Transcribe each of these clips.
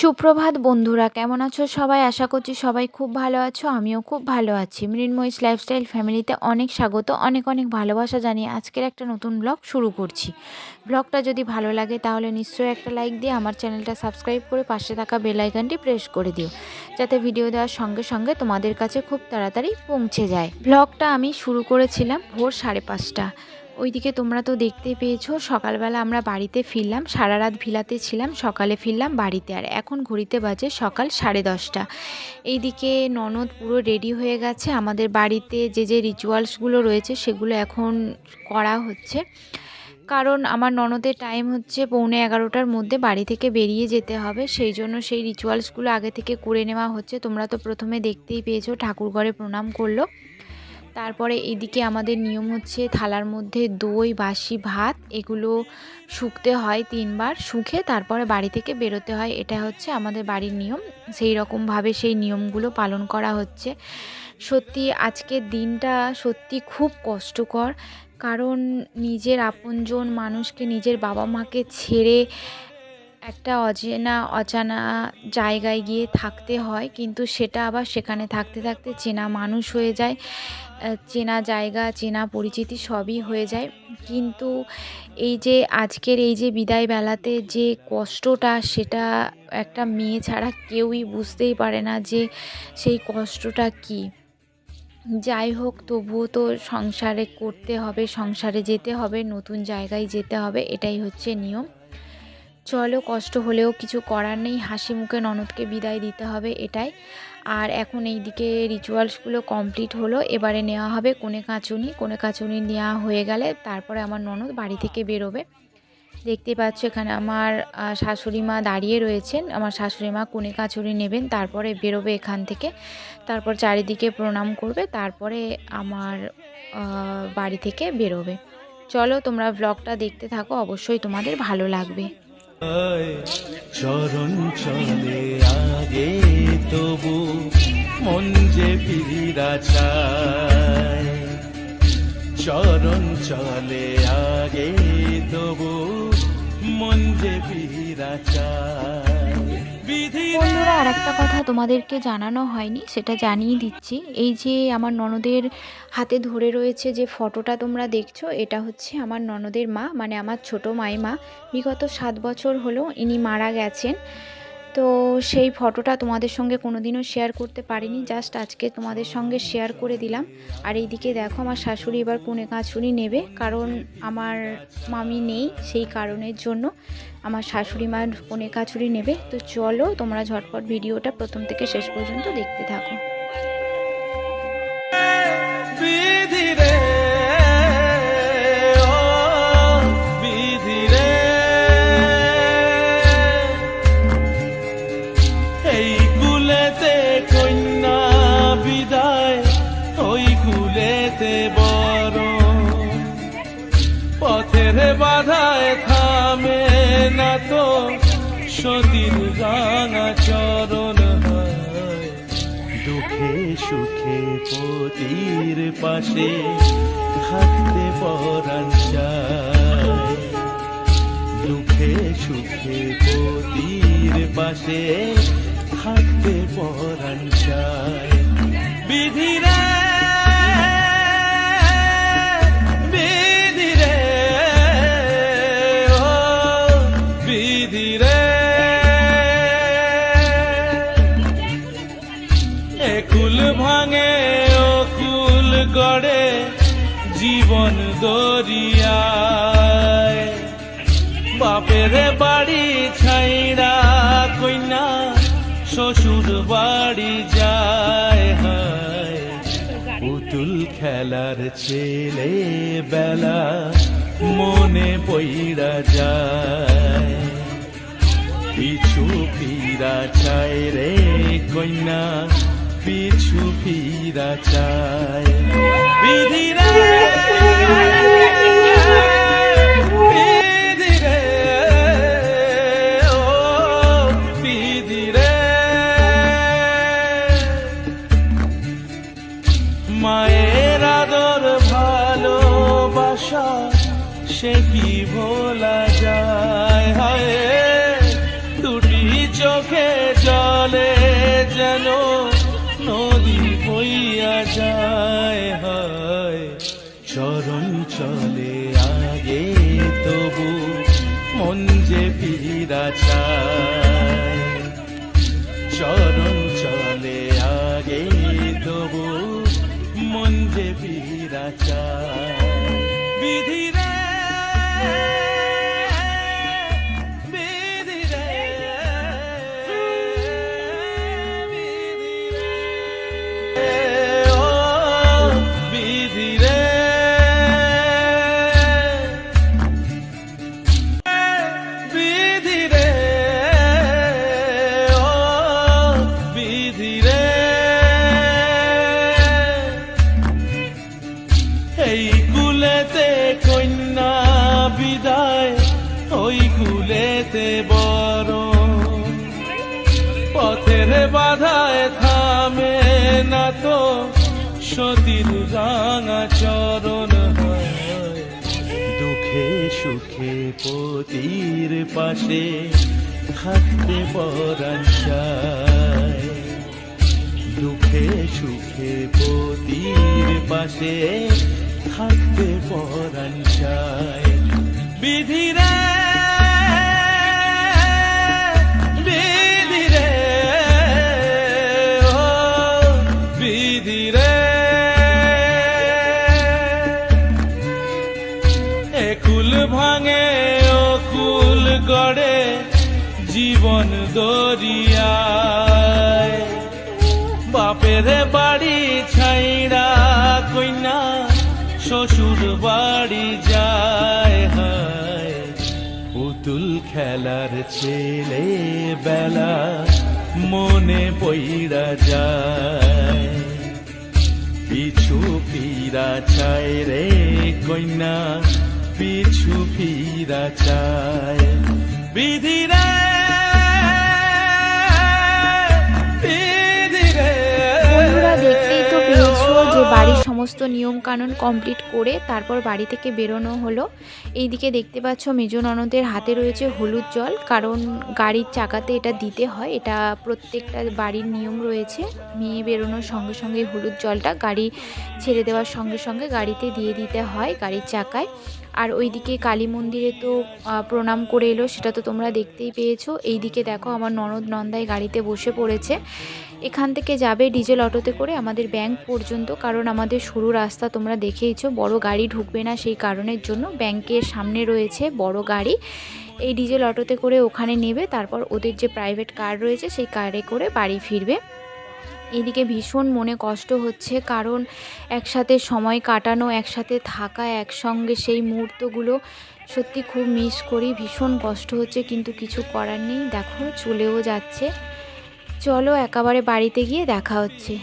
সুপ্রভাত বন্ধুরা, কেমন আছো সবাই? আশা করছি সবাই খুব ভালো আছো। আমিও খুব ভালো আছি। মৃন্ময়ীস লাইফস্টাইল ফ্যামিলিতে অনেক স্বাগত, অনেক অনেক ভালোবাসা জানিয়ে আজকের একটা নতুন ব্লগ শুরু করছি। ব্লগটা যদি ভালো লাগে তাহলে নিশ্চয়ই একটা লাইক দিয়ে আমার চ্যানেলটা সাবস্ক্রাইব করে পাশে থাকা বেল আইকনটি প্রেস করে দিও, যাতে ভিডিও দেওয়ার সঙ্গে সঙ্গে তোমাদের কাছে খুব তাড়াতাড়ি পৌঁছে যায়। ব্লগটা আমি শুরু করেছিলাম ভোর 5:30। ওইদিকে তোমরা তো দেখতেই পেয়েছো, সকালবেলা আমরা বাড়িতে ফিরলাম। সারা রাত ভিলাতে ছিলাম, সকালে ফিরলাম বাড়িতে। আর এখন ঘড়িতে বাজে সকাল 10:30। এইদিকে ননদ পুরো রেডি হয়ে গেছে। আমাদের বাড়িতে যে রিচুয়ালসগুলো রয়েছে সেগুলো এখন করা হচ্ছে, কারণ আমার ননদের টাইম হচ্ছে 11:45টার মধ্যে বাড়ি থেকে বেরিয়ে যেতে হবে। সেই জন্য সেই রিচুয়ালসগুলো আগে থেকে করে নেওয়া হচ্ছে। তোমরা তো প্রথমে দেখতেই পেয়েছো, ঠাকুরঘরে প্রণাম করলো। তারপরে এদিকে আমাদের নিয়ম হচ্ছে থালার মধ্যে দই, বাসি ভাত এগুলো শুকতে হয় 3বার, শুকে তারপরে বাড়ি থেকে বেরোতে হয়। এটা হচ্ছে আমাদের বাড়ির নিয়ম। সেই রকমভাবে সেই নিয়মগুলো পালন করা হচ্ছে। সত্যি আজকের দিনটা সত্যি খুব কষ্টকর, কারণ নিজের আপনজন মানুষকে, নিজের বাবা মাকে ছেড়ে একটা অজানা জায়গায় গিয়ে থাকতে হয়, কিন্তু সেটা আবার সেখানে থাকতে থাকতে চেনা মানুষ হয়ে যায়, চেনা জায়গা, চেনা পরিচিতি সবই হয়ে যায়। কিন্তু এই যে আজকের এই যে বিদায় বেলাতে যে কষ্টটা, সেটা একটা মেয়ে ছাড়া কেউই বুঝতেই পারে না যে সেই কষ্টটা কী। যাই হোক, তবুও তো সংসারে করতে হবে, সংসারে যেতে হবে, নতুন জায়গায় যেতে হবে, এটাই হচ্ছে নিয়ম। চলো, কষ্ট হলেও কিছু করার নেই, হাসি মুখে ননদকে বিদায় দিতে হবে, এটাই। আর এখন এই দিকে রিচুয়ালসগুলো কমপ্লিট হলো। এবারে নেওয়া হবে কোণে কাঁচুনি নেওয়া হয়ে গেলে তারপরে আমার ননদ বাড়ি থেকে বেরোবে। দেখতেই পাচ্ছ এখানে আমার শাশুড়ি মা দাঁড়িয়ে রয়েছেন। আমার শাশুড়ি মা কোণে কাঁচুনি নেবেন, তারপরে বেরোবে এখান থেকে। তারপর চারিদিকে প্রণাম করবে, তারপরে আমার বাড়ি থেকে বেরোবে। চলো, তোমরা ব্লগটা দেখতে থাকো, অবশ্যই তোমাদের ভালো লাগবে। চরণ চলে আগে তবু মন যে ফিরা চায়, চরণ চলে আগে তবু মন যে ফিরা চায়। বন্ধুরা, আর একটা কথা তোমাদেরকে জানানো হয়নি, সেটা জানিয়ে দিচ্ছি। এই যে আমার ননদের হাতে ধরে রয়েছে যে ফটোটা তোমরা দেখছো, এটা হচ্ছে আমার ননদের মা, মানে আমার ছোট মাইমা। বিগত 7 বছর হলো ইনি মারা গেছেন। তো সেই ফটোটা তোমাদের সঙ্গে কোনোদিনও শেয়ার করতে পারিনি, জাস্ট আজকে তোমাদের সঙ্গে শেয়ার করে দিলাম। আর এইদিকে দেখো, আমার শাশুড়ি এবার কোণে কাঁচুনি নেবে, কারণ আমার মামি নেই, সেই কারণের জন্য আমার শাশুড়ি মার কোণে কাঁচুনি নেবে। তো চলো, তোমরা ঝটপট ভিডিওটা প্রথম থেকে শেষ পর্যন্ত দেখতে থাকো। পথের বাধায় থামে না তো সতীর রাঙা চরণ, দুঃখে সুখে পতির পাশে থাকতে পরাণ চায়, দুঃখে সুখে পতির পাশে থাকতে পরাণ চায়। বিধিরা কুল ভাঙে ও কুল গড়ে জীবন দরিয়ায়, বাপের বাড়ি ছাইরা কইনা শ্বশুর বাড়ি যায়, পুতুল খেলার ছেলে বেলা মনে পইরা যায়, পিছু ফিরা চায় রে কইনা, পিছু ফিরা চায়। বিধিরা বিধিরে ও বিধিরে, মায়ের আদর ভালোবাসা সে কি ভোলা যায়, হায় দুটি চোখে যেন নদী বইয়া যায়, হয় চরণ চলে আগে তবু মন যে ফিরা চায়, চরণ চলে আগে তবু মন যে ফিরা চায়। বিধি রে, বিধি রে, বিধি রে, ও বিধি রে, বিধি রে, ও বিধি রে। এই কুলেতে কন্যা বিদায়, ওই কুলেতে বড়, পথের বাধায় থামে না তো সতীর রাঙা চরণ, হয় দুঃখে সুখে পতির পাশে থাকতে পরাণ চায়, দুঃখে সুখে পতির পাশে থাকতে পরাণ চায়। বিধি রে, বিধি রে, ও বিধি রে, একুল ভাঙে ও কুল গড়ে জীবন দরিয়ায়, বাপের বাড়ি ছাইড়া কইনা শ্বশুর বাড়ি যায়, হয় পুতুল খেলার ছেলে বেলা মনে পইড়া যায়, পিছু ফিরা চায় রে কইনা, পিছু ফিরা চায়। বিধি রে, বন্ধুরা দেখতেই তো পেয়েছো যে বাড়ির সমস্ত নিয়ম কানুন কমপ্লিট করে তারপর বাড়ি থেকে বেরোনো হলো। এইদিকে দেখতে পাচ্ছ মেজো ননদের হাতে রয়েছে হলুদ জল, কারণ গাড়ির চাকাতে এটা দিতে হয়, এটা প্রত্যেকটা বাড়ির নিয়ম রয়েছে। মেয়ে বেরোনোর সঙ্গে সঙ্গে হলুদ জলটা গাড়ি ছেড়ে দেওয়ার সঙ্গে সঙ্গে গাড়িতে দিয়ে দিতে হয় গাড়ির চাকায়। আর ওইদিকে কালী মন্দিরে তো প্রণাম করে এলো, সেটা তো তোমরা দেখতেই পেয়েছো। এইদিকে দেখো আমার ননদ নন্দাই গাড়িতে বসে পড়েছে। এখান থেকে যাবে ডিজেল অটোতে করে আমাদের ব্যাংক পর্যন্ত, কারণ আমাদের সরু রাস্তা তোমরা দেখেইছো, বড় গাড়ি ঢুকবে না, সেই কারণের জন্য ব্যাংকের সামনে রয়েছে বড় গাড়ি। এই ডিজেল অটোতে করে ওখানে নেবে, তারপর ওদের যে প্রাইভেট কার রয়েছে সেই কারে করে বাড়ি ফিরবে। এদিকে ভীষণ মনে কষ্ট হচ্ছে, কারণ একসাথে সময় কাটানো, একসাথে থাকা, একসঙ্গে সেই মুহূর্তগুলো সত্যি খুব মিস করি, ভীষণ কষ্ট হচ্ছে, কিন্তু কিছু করার নেই। দেখো চলেও যাচ্ছে, চলো একেবারে বাড়িতে গিয়ে দেখা হচ্ছে।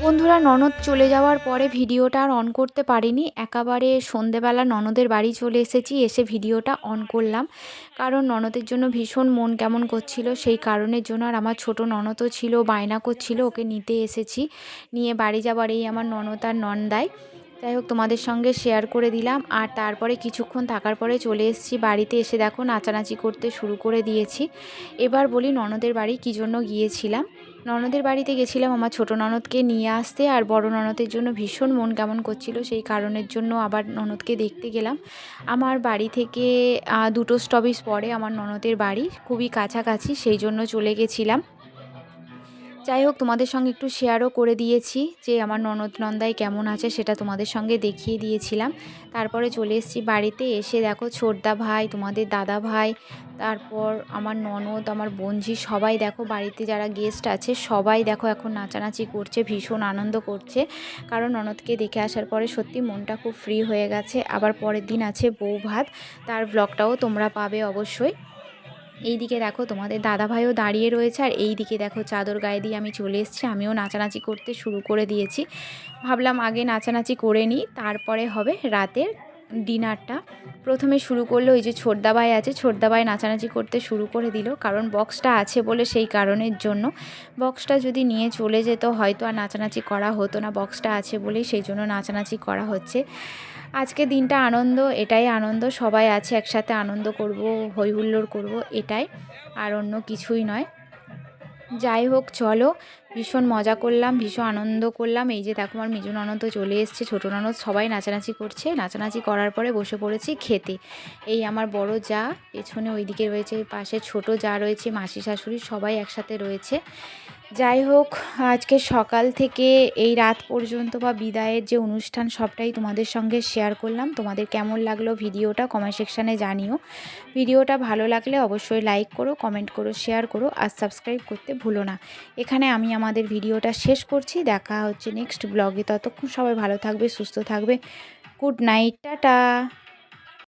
বন্ধুরা ননদ চলে যাওয়ার পরে ভিডিওটা আর অন করতে পারিনি, একেবারে সন্ধেবেলা ননদের বাড়ি চলে এসেছি, এসে ভিডিওটা অন করলাম, কারণ ননদের জন্য ভীষণ মন কেমন করছিল, সেই কারণের জন্য। আর আমার ছোট ননদও ছিল, বায়না করছিল, ওকে নিতে এসেছি, নিয়ে বাড়ি যাবার এই আমার ননদ আর নন্দাই। যাই হোক তোমাদের সঙ্গে শেয়ার করে দিলাম। আর তারপরে কিছুক্ষণ থাকার পরে চলে এসেছি বাড়িতে, এসে দেখো নাচানাচি করতে শুরু করে দিয়েছি। এবার বলি ননদের বাড়ি কী জন্য গিয়েছিলাম। ননদের বাড়িতে গেছিলাম আমার ছোট ননদকে নিয়ে আসতে, আর বড় ননদের জন্য ভীষণ মন কেমন করছিল, সেই কারণের জন্য আবার ননদকে দেখতে গেলাম। আমার বাড়ি থেকে 2 স্টপেজ পরে আমার ননদের বাড়ি, খুবই কাছাকাছি, সেই জন্য চলে গেছিলাম। যাই হোক তোমাদের সঙ্গে একটু শেয়ারও করে দিয়েছি যে আমার ননদ নন্দাই কেমন আছে, সেটা তোমাদের সঙ্গে দেখিয়ে দিয়েছিলাম। তারপরে চলে এসেছি বাড়িতে, এসে দেখো ছোটদা ভাই, তোমাদের দাদা ভাই, তারপর আমার ননদ, আমার বোনঝি, সবাই দেখো বাড়িতে যারা গেস্ট আছে সবাই দেখো এখন নাচানাচি করছে, ভীষণ আনন্দ করছে, কারণ ননদকে দেখে আসার পরে সত্যি মনটা খুব ফ্রি হয়ে গেছে। আবার পরের দিন আছে বউ ভাত, তার ব্লগটাও তোমরা পাবে অবশ্যই। এইদিকে দেখো তোমাদের দাদাভাইও দাঁড়িয়ে রয়েছে, আর এই দিকে দেখো চাদর গায়ে দিয়ে আমি চলে এসেছি, আমিও নাচানাচি করতে শুরু করে দিয়েছি। ভাবলাম আগে নাচানাচি করে নিই, তারপরে হবে রাতের ডিনারটা। প্রথমে শুরু করলো ওই যে ছোটদাভাই আছে, ছোটদাভাই নাচানাচি করতে শুরু করে দিল, কারণ বক্সটা আছে বলে, সেই কারণের জন্য। বক্সটা যদি নিয়ে চলে যেত হয়তো আর নাচানাচি করা হতো না, বক্সটা আছে বলেই সেই জন্য নাচানাচি করা হচ্ছে। আজকে দিনটা আনন্দ, এটাই আনন্দ, সবাই আছে একসাথে আনন্দ করব, হই হুল্লোড় করব, এটাই, আর অন্য কিছুই নয়। যাই হোক চলো, ভীষণ মজা করলাম, ভীষণ আনন্দ করলাম। এই যে দেখো আমার মেজো ননদ তো চলে এসছে, ছোটো ননদ, সবাই নাচানাচি করছে। নাচানাচি করার পরে বসে পড়েছি খেতে। এই আমার বড় যা পেছনে ওইদিকে রয়েছে, পাশে ছোট যা রয়েছে, মাসি শাশুড়ি সবাই একসাথে রয়েছে। যাই হোক, আজকে সকাল থেকে এই রাত পর্যন্ত বা বিদায়ের যে অনুষ্ঠান সবটাই তোমাদের সঙ্গে শেয়ার করলাম। তোমাদের কেমন লাগলো ভিডিওটা কমেন্ট সেকশানে জানিও। ভিডিওটা ভালো লাগলে অবশ্যই লাইক করো, কমেন্ট করো, শেয়ার করো আর সাবস্ক্রাইব করতে ভুলো না। এখানে আমি আমাদের ভিডিওটা শেষ করছি। দেখা হচ্ছে নেক্সট ব্লগে। ততক্ষণ সবাই ভালো থাকবে, সুস্থ থাকবে। Good night, tata.